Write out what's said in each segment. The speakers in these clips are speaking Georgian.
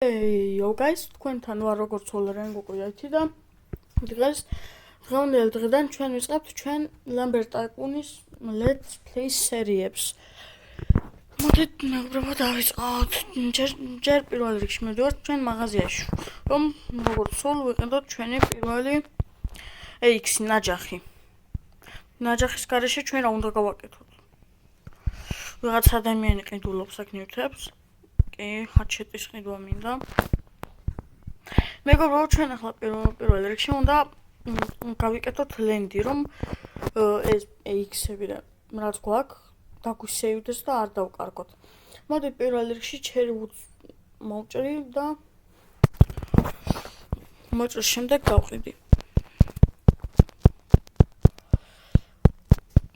Yo guys, თქვენთან ვარ როგორც ოლრენ გოკვიათი და დღევანდელი დღიდან ჩვენ ვიწყებთ ჩვენ Lambert Tycoon-ის Let's Play სერიებს. მოდით მეგობრებო დავიწყოთ. ჯერ პირველ რიგში მივიდეთ ჩვენ მაღაზიაში, რომ როგორც სულ ვიყიდოთ ჩვენი პირველი AX ნაჯახი. ნაჯახის გარეშე ჩვენ რა უნდა გავაკეთოთ? ვიღაც ადამიანი ყიდულობს აქ ნივთებს. ჰაჩეტის ყიდვა მინდა. მეგობრებო, ჩვენ ახლა პირველ რიგში უნდა გავიკეთოთ ლენდი, რომ ეს AX-ები რაც გვაქვს, დაგვისეივდეს და არ დავკარგოთ. მოდით პირველ რიგში ჩერი მოვჭრი და მოჭრის შემდეგ გავყიდი.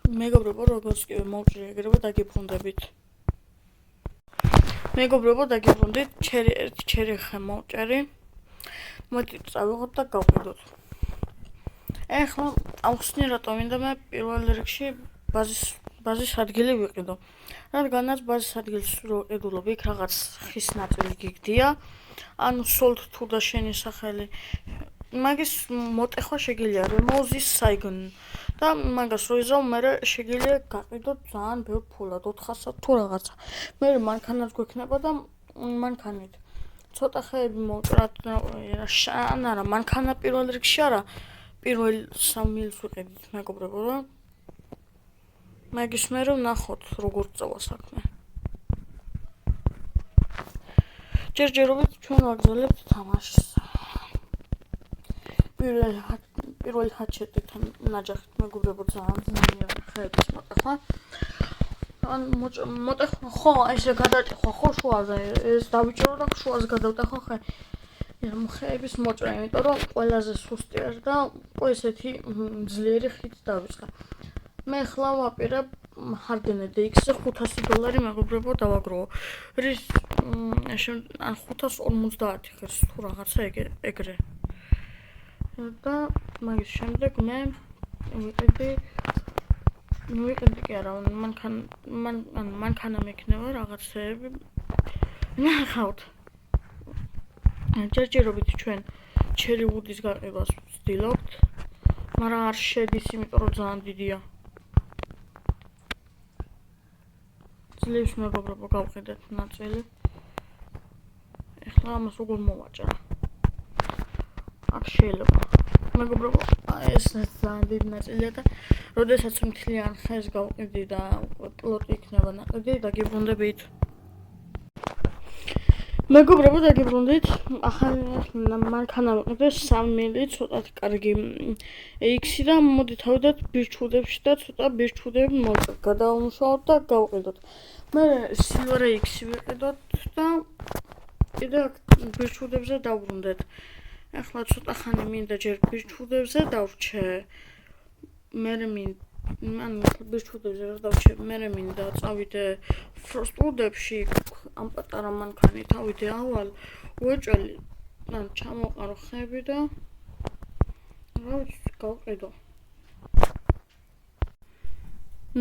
მეგობრებო, როგორც კი მოვჭრი ეგრევე დაგიბრუნდებით. მეგობრებო, დაგიბრუნდით, ჩერი ხე მოვჭერი. მოდით წავიღოთ და გავყიდოთ. ეხლა ავხსნი რატომ მინდა მე პირველ რიგში ბაზის ადგილი ვიყიდო. რადგანაც ბაზის ადგილს რო ვიყიდულობ, იქ რაღაც ხის ნაწილი გიგდია. ანუ სოლთ თუ და შენი სახელი მაგის მოტეხვა შეგიძლია Remove Saigon და მაგას რო იზავ, მე შეგიძლია გაყიდოთ ძალიან ბევრ ფულად 400 თუ რაღაცა. მე მანქანაც გვექნება და მანქანით ცოტა ხეები მოვჭრათ. არა, მანქანა პირველ რიგში არა, პირველ 3 მილს ვიყიდით მეგობრებო და მაგის მერე ვნახოთ როგორ წავა საქმე. ჯერჯერობით ჩვენ ვაგრძელებთ თამაშს. პირველი ჰაჩეტით ნაჯახით მეგობრებო ძალიან ძნელია ხეების მოტეხვა. ან მოტეხვა ხო ესე გადატეხვა ხო შუაზე ეს დავიჭირო და შუაზე გადავტეხო ხე. ხეების მოჭრა, იმიტომ რომ ყველაზე სუსტი არ და ესეთი ძლიერი ხით დავიწყე. მე ხლა ვაპირებ ჰარდენე DX-ზე $500 მეგობრებო დავაგროვო. რის ან 550 ხერს თუ რაღაცა ეგრე. და მაგის შემდეგ მე ვიყიდი კი არა, მანქანა მექნება რაღაცეები. ნახავთ. ჯერჯერობით ჩვენ ჩერი ვუდის გაყიდვას ვცდილობთ, მაგრამ არ შედის, იმიტომ რომ ძალიან დიდია. ძლივს მეგობრებო გავყიდეთ ნაწილი. ეხლა ამას როგორ მოვაჭრა? აქ შეიძლება. მეგობრებო, ეს ძალიან დიდი ნაწილია და როდესაც მთლიან ხეს გავყიდი და პლოტი იქნება ნაკლები, დაგიბრუნდებით. მეგობრებო, დაგიბრუნდით. ახლა მანქანა ვიყიდე 3 მილი, ცოტათ კარგი AX-ი და მოდით ავიდეთ ბირჩვუდებში და ცოტა ბირჩვუდები მოვჭრათ. გადავამუშავოთ და გავყიდოთ. მე Silver AX-ი ვიყიდოთ და კიდე ბირჩვუდებზე დავბრუნდეთ. ახლა ცოტა ხანი მინდა ჯერ ბირჩვუდებზე დავრჩე. მე ბირჩვუდებზე რა დავრჩე, მე მინდა წავიდე Frostwood-ებში, ამ პატარა მანქანით ავიდე ავალ, ვეჭველი, ან ჩამოყარო ხეები და რა ვიცი, გავყიდო.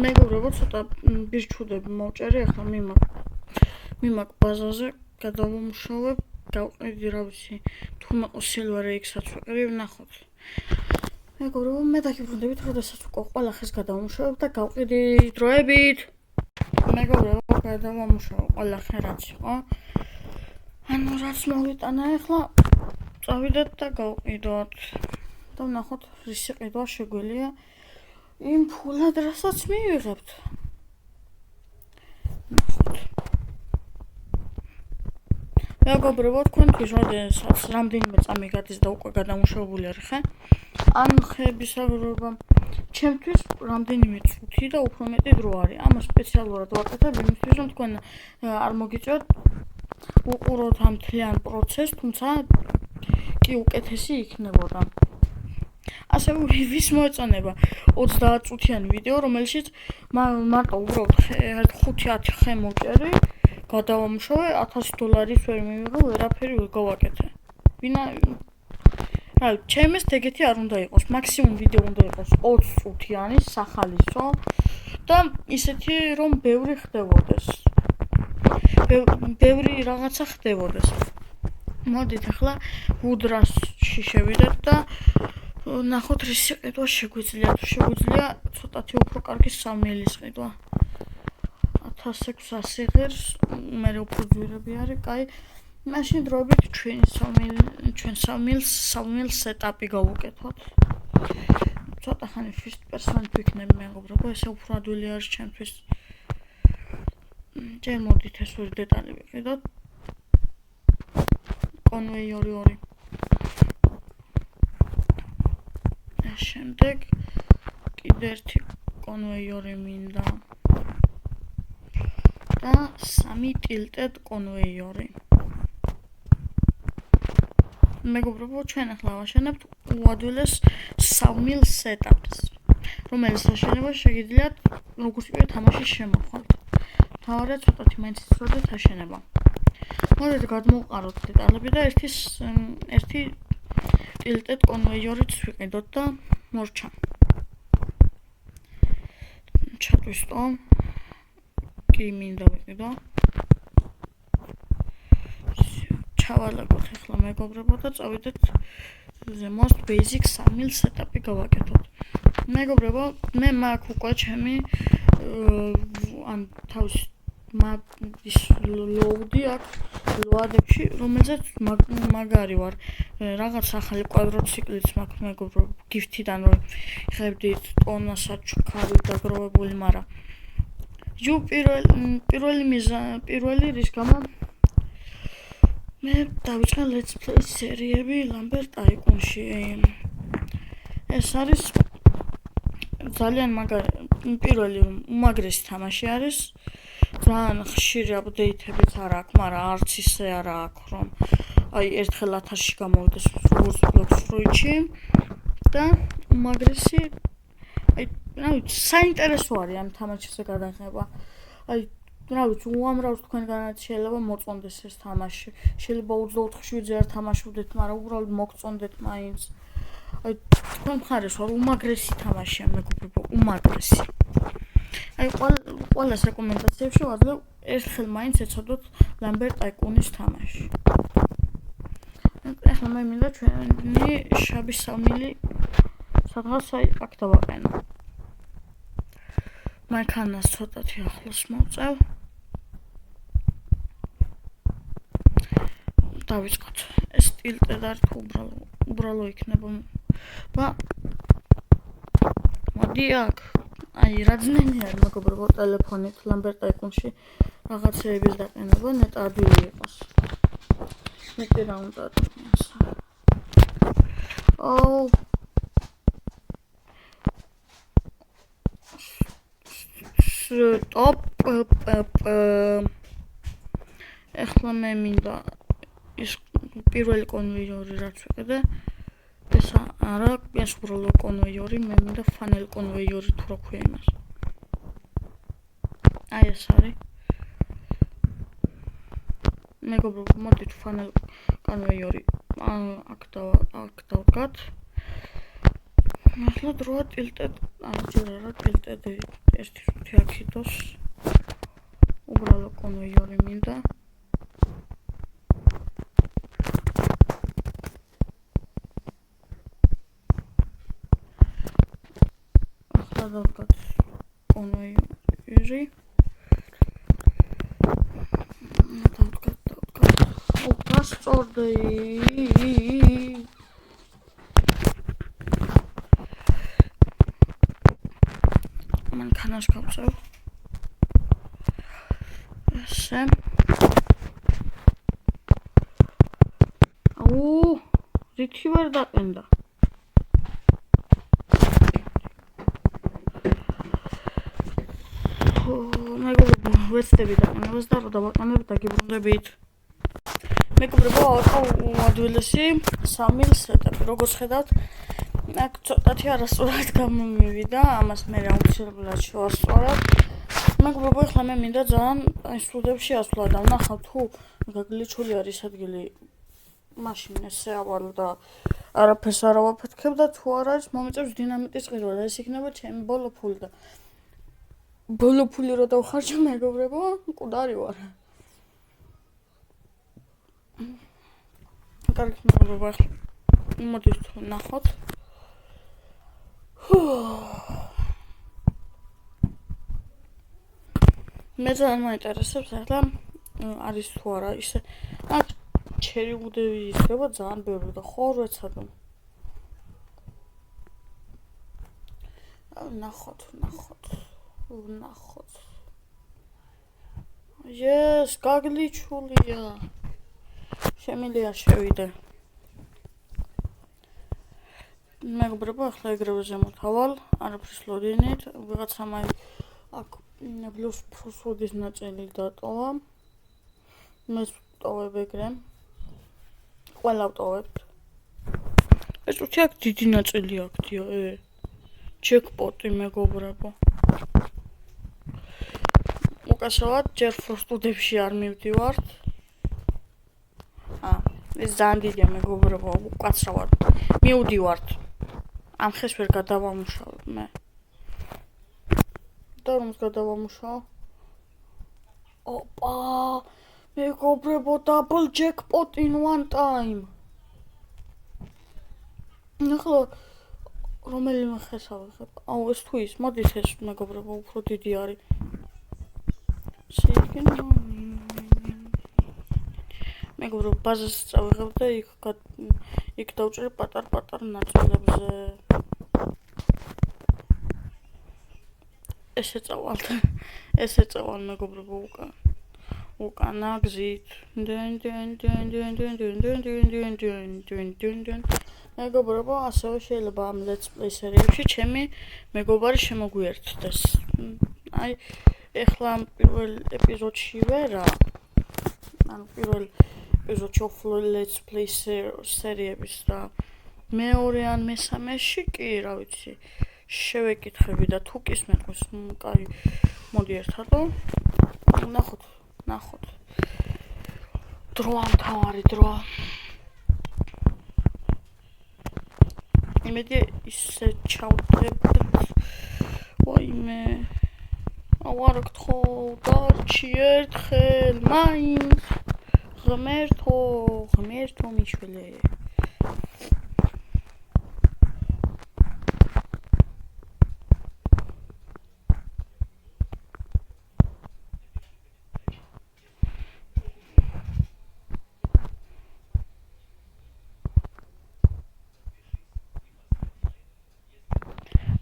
მეგობრებო, ცოტა ბირჩვუდები მოვჭერი, ახლა მიმაკ ბაზაზე გადავამუშავებ, გავყიდი რა ვიცი, თურმე Silver AX-აც ვიყიდი, ვნახოთ. მეგობრებო, მე დაგიბრუნდებით, როდესაც უკვე ყველა ხეს გადავამუშავებ და გავყიდი დროებით. მეგობრებო, გადავამუშავებ ყველა ხე რაც იყო. ანუ რაც მოვიტანა, ახლა წავიდეთ და გავყიდოთ. და ვნახოთ რისი ყიდვა შეგვიძლია იმ ფულად, რასაც მივიღებთ. მეგობრებო, თქვენთვის როდესაც რამდენიმე წამი გადის და უკვე გადამუშავებული არ ხე, ან ხეების აგროვება ჩემთვის რამდენიმე წუთი და უფრო მეტი დრო არის. ამას სპეციალურად ვაკეთებ იმისთვის, რომ თქვენ არ მოგიწევთ უყუროთ ამ მთლიან პროცესს, თუმცა კი უკეთესი იქნებოდა. ასევე ვის მოეწონება 30 წუთიანი ვიდეო, რომელშიც მარტო უბრალოდ 5-10 ხე მოვჭერი, გადავამუშავე, $1000 ვერ მივიღო, ვერაფერი ვერ გავაკეთე. ჩემს ეგეთი არ უნდა იყოს, მაქსიმუმ ვიდეო უნდა იყოს 20 წუთიანი, სახალისო და ისეთი რომ ბევრი ხდებოდეს. ბევრი რაღაცა ხდებოდეს. მოდით ახლა უდრასში შევიდეთ და ნახოთ რის შეყიდვა შეგვიძლია. თუ შეგვიძლია ცოტათი უფრო კარგი სამიელის ყიდვა. 1600 ღირს, მე უფრო ძვირები არის, კაი. მაშინ დროებით ჩვენ სამიელს სეტაპი გავუკეთოთ. ცოტა ხანი first person ვიქნები მეგობრებო, ესე უფრო ადვილი არის ჩემთვის. ჯერ მოდით ეს ორი დეტალი ვიყიდოთ. კონვეიორი 2. შემდეგ კიდე ერთი კონვეიორი მინდა. და 3 tilted კონვეიორი. მეგობრებო, ჩვენ ახლა ვაშენებთ უადვილეს სამილ სეტაპს, რომელიც აშენება შეგიძლიათ როგორც პირველ თამაშის შემოხვალთ. თავარია ცოტათი მაინც იცოდეთ აშენება. მოდით გადმოვყაროთ დეტალები და ერთი tilted კონვეიორიც ვიყიდოთ და მორჩა. ჩატვისტო. კი მინდა ვიყიდო. ჩავალაგოთ ახლა მეგობრებო და წავიდეთ the most basic სამილ setup-ი გავაკეთოთ. მეგობრებო, მე მაქვს უკვე ჩემი ან თავის მაპის ლოუდი აქვს ლოადებში, რომელზეც მაგარი ვარ. რაღაც ახალი კვადროციკლიც მაქვს მეგობრებო, გიფთიდან რომ ხედით ტონასაც ჩქარი დაგროვებული, მაგრამ პირველი რის გამო მე დავიწყე let's play სერიები Lambert Tycoon-ში. ეს არის ძალიან პირველი უმაგრესი თამაში არის. ძალიან ხშირი აპდეიტებიც არ აქვს, მაგრამ არც ისე არ აქვს, რომ აი ერთხელ 1000-ში გამოვიდეს როგორც Blox Fruit-ში და უმაგრესი აი რა ვიცი, საინტერესო არის ამ თამაშზე გადაღება. აი რა ვიცი, უამრავ თქვენგანაც შეიძლება მოწონდეს ეს თამაში. შეიძლება 24/7-ზე არ თამაშობდეთ, მაგრამ უბრალოდ მოგწონდეთ მაინც. აი თქვენ მხარეს ვარ, უმაგრესი თამაშია მეგობრებო, უმაგრესი. აი ყველა რეკომენდაციებში ვაძლევ ერთხელ მაინც ეცოდოთ Lambert Tycoon-ის თამაში. ახლა მე მინდა ჩვენი შაბი სამილი სადღაც აი აქ დავაყენო. მანქანას ცოტათი ახლოს მოვწევ. დავიწყოთ. ეს tilted არის თუ უბრალო იქნება. და მოდი აქ. აი რა ძნელი არის მეგობრებო ტელეფონით Lambert Tycoon-ში რაღაცეების დაყენება ნეტ ადვილი იყოს. მეტი რა უნდა თქვენს. Stop. ახლა მე მინდა ის პირველი კონვეიორი რაც ვიყიდე. ეს არა, ეს უბრალო კონვეიორი, მე მინდა funnel კონვეიორი თუ რა ქვია იმას. აი ეს არის. მეგობრებო, მოდით funnel კონვეიორი აქ დავდგათ. ახლა დროა tilted, ჯერ არა tilted ერთი რუთი აქიდოს. უბრალო კონვეიორი მინდა. ახლა დავდგათ კონვეიორი. დავდგათ. გასწორდი. მანქანას გავწევ. ესე. რითი ვერ დაყენდა. მეგობრებო, ვეცდები დაყენებას და რა დავაყენებ დაგიბრუნდებით. მეგობრებო, ახლა უადვილესი სამილ სეტაპი. როგორც ხედავთ, აქ ცოტათი არასწორად გამომივიდა, ამას მე აუცილებლად შევასწორებ. მეგობრებო, ახლა მე მინდა ძალიან სტუდიებში ასვლა და ვნახავ თუ გაგლიჩული არის ადგილი. მაშინ ესე ავალ და არაფერს არ ავაფეთქებ და თუ არ არის მომიწევს დინამიტის ყიდვა და ეს იქნება ჩემი ბოლო ფული და ბოლო ფული რო დავხარჯო მეგობრებო, მკვდარი ვარ. კარგი მეგობრებო, ახლა მოდით ნახოთ. მე ძალიან მაინტერესებს ახლა არის თუ არა ისე აქ ჩერი უდევი იქნება ძალიან ბევრი და ხორ ეცადო. ნახოთ. Yes, გაგლიჩულია. შემიძლია შევიდე. მეგობრებო, ახლა ეგრევე ზემოთავალ, არაფრის ლოდინით, ვიღაცამ აი აქ plus უდის ნაწილი დატოვა. მე ვტოვებ ეგრე. ყველა ვტოვებთ. ეს უცი აქ დიდი ნაწილი აქდია, ჯეკპოტი მეგობრებო. უკასავად ჯერ ფროსტუდებში არ მივდივართ. ეს ძალიან დიდია მეგობრებო, უკაცრავად მივდივართ. ამ ხეს ვერ გადავამუშავებ მე. და რომს გადავამუშავო? ოპა, მეგობრებო, double jackpot in one time. ახლა რომელიმე ხეს ავიღებ? აუ, ეს თუ ის, მოდით ეს მეგობრებო, უფრო დიდი არის. მეგობრებო, ბაზას წავიღებ და იქ დავჭრე პატარ ნაწილებზე. ესე წავალ მეგობრებო უკანა გზით. მეგობრებო, ასევე შეიძლება ამ let's play სერიებში ჩემი მეგობარი შემოგვიერთდეს. აი, ეხლა ამ პირველ ეპიზოდშივე რა. ანუ პირველ ეპიზოდში let's play სერიების რა. მეორე ან მესამეში კი, რა ვიცი, შევეკითხები და თუ კის მეტყვის, კაი, მოდი ერთადო. ნახოთ. დროა მთავარი დროა. იმედი ისე ჩავდებთ. ვაიმე. ავარ გთხოვ დარჩი ერთხელ მაინც. ღმერთო მიშველე.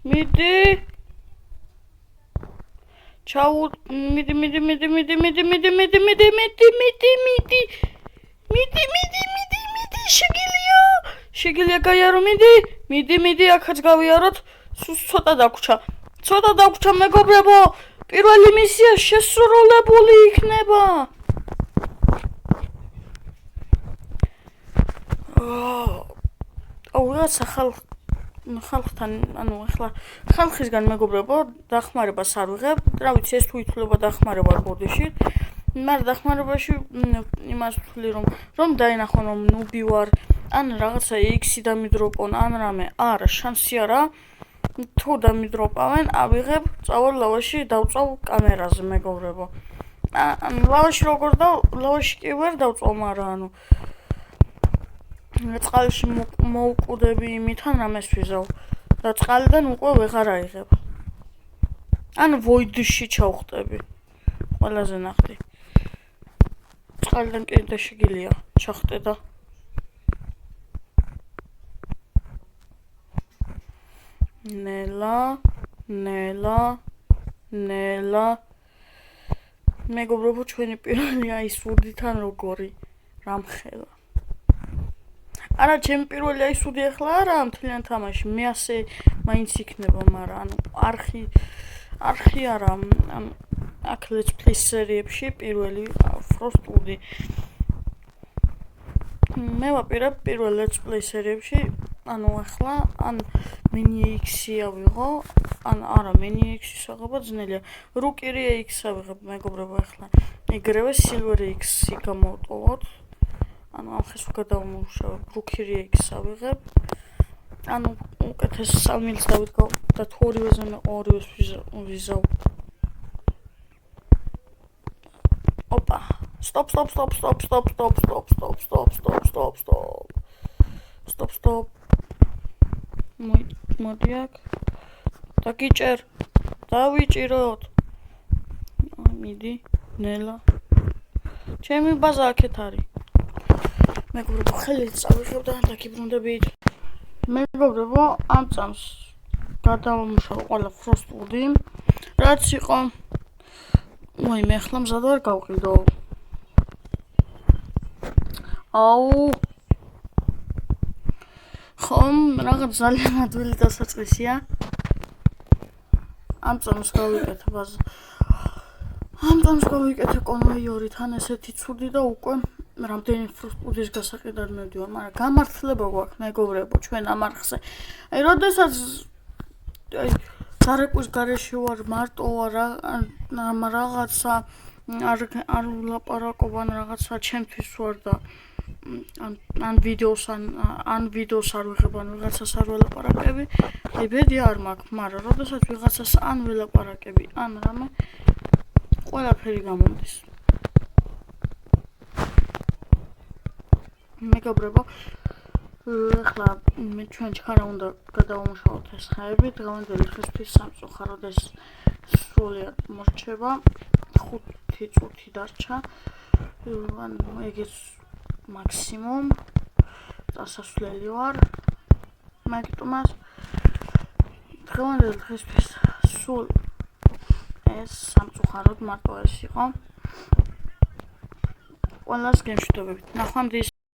მიდი შეგიძლია გაიარო მიდი აქაც გავიაროთ ცოტა დაგვრჩა მეგობრებო პირველი მისია შესრულებული იქნება რაცა ხალხთან ანუ ახლა ხალხისგან მეგობრებო დახმარებას არ ვიღებ რა ვიცი ეს თუ ითვლება დახმარება ბოდიში მაგრამ დახმარებაში იმას ვთვლი რომ დაინახონ რომ ნუბი ვარ ან რაღაცა X-ი დამიდროპონ ან რამე არა შანსი არა თუ დამიდროპავენ ავიღებ წავალ ლავაში დავწავ კამერაზე მეგობრებო ან ლავაში როგორ ლავაში კი ვერ დავწავ მაგრამ ანუ წყალში მოუკვდები იმითან რამეს ვიზავ და წყალიდან უკვე ვეღარ აიღებ ან ვოიდში ჩავხტები ყველაზე ნახტი წყალიდან კიდე შეგიძლია ჩახტე და ნელა მეგობრებო ჩვენი პირველი აისურდიდან როგორი რამხელა არა ჩემი პირველი აისუდი ახლა არა მთლიან თამაში მე ასე მაინც იქნება მაგრამ ანუ არხი არა ანუ აქ let's play სერიებში პირველი ფროსტუდი მე ვაპირებ პირველ let's play სერიებში ანუ ახლა ან mini X-ი ავიღო ან არა mini X-ის აღება ძნელია რუკირი X ავიღებ მეგობრებო ახლა ეგრევე silver X-ი გამოვტოვოთ ანუ ამ ხეს გადავამუშავებ რუკირი X ავიღებ ანუ უკეთეს 3 მილს დავიდგავ და თუ ორივეზე მე ორივეს ვიზავ ოპა Stop, stop, stop, stop, stop, stop, stop, stop, stop, stop, stop, stop. Stop, stop. მოდი აქ. დაგიჭერ. დავიჭიროთ. მიდი, ნელა. ჩემი ბაზა აქეთ არის. მეგობრებო, ხელით წავიღებ და დაგიბრუნდებით. მეგობრებო, ამ წამს გადავამუშავე ყველა ფროსტვუდი. რაც იყო. მე ახლა მზად ვარ გავყიდო. აუ. ხომ, რაღაც ძალიან ადვილი დასაწყისია. ამ წამს გავიკეთე ბაზა. ამ წამს გავიკეთე კონვეიორით, ან ესეთი ცუდი და უკვე რამდენი ფრუსტუდის გასაყიდად მივდივარ, მაგრამ გამართლება გვაქვს მეგობრებო ჩვენ ამ არხზე. აი, როდესაც გარეკვის გარეშე ვარ, მარტო ვარ, რაღაცა არ ვლაპარაკობ, ან რაღაცა ჩემთვის ვარ და ან ვიდეოს არ ვიღებ, ან ვიღაცას არ ველაპარაკები, აი ბედი არ მაქვს, მაგრამ როდესაც ვიღაცას ან ველაპარაკები, ან რამე ყველაფერი გამომდის. მეგობრებო, ახლა ჩვენ ჩქარა უნდა გადავამუშავოთ ეს ხეები, დღევანდელი ხისთვის სამწუხაროდ ეს სრულიად მორჩება, 5 წუთი დარჩა, ანუ ეგეც მაქსიმუმ დასასვლელი ვარ მაგიტომას დღევანდელი დღისთვის სულ ეს სამწუხაროდ მარტო ეს იყო. ყველას გემშვიდობებით. ნახვამდის.